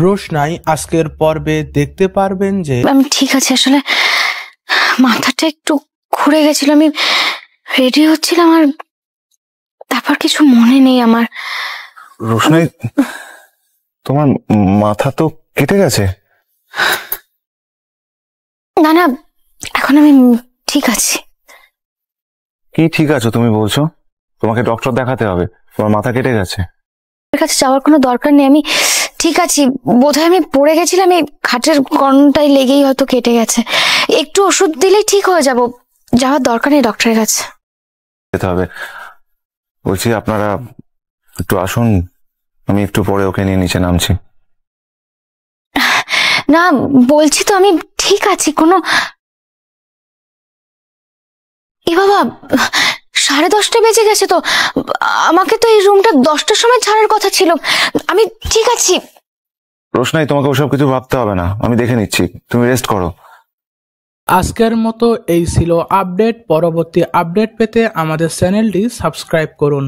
রোশনাই আজকের পর্বে দেখতে পারবেন যে আমি ঠিক আছি, আসলে মাথাটা একটু ঘুরে গেছিল, আমি রেডি হচ্ছিলাম আর তারপর কিছু মনে নেই আমার। রোশনাই, তোমার মাথা তো কেটে গেছে। না না, এখন আমি ঠিক আছি। কি ঠিক আছো তুমি বলছো? তোমাকে ডক্টর দেখাতে হবে, তোমার মাথা কেটে গেছে। ওর কাছে যাওয়ার কোনো দরকার নেই, আমি ঠিক আছি। বোধহয় আমি পড়ে গেছিলাম, এই খাটের কোণটায় লেগেই হয়তো কেটে গেছে। একটু ওষুধ দিলেই ঠিক হয়ে যাব, যাওয়ার দরকার নেই ডক্টরের কাছে। যেতে হবে। বলছি আপনারা একটু আসুন, আমি একটু পরে ওকে নিয়ে নিচে নামছি। না বলছি তো আমি ঠিক আছি, কোনো। এ বাবা, 10:30 বেজে গেছে তো। আমাকে তো এই রুমটা 10টার সময় ছাড়ার কথা ছিল। আমি ঠিক আছি। রোশনাই, তোমাকে ওসব কিছু ভাবতে হবে না, আমি দেখে নিচ্ছি, তুমি রেস্ট করো। আজকের মতো এই ছিল আপডেট। পরবর্তী আপডেট পেতে আমাদের চ্যানেলটি সাবস্ক্রাইব করুন।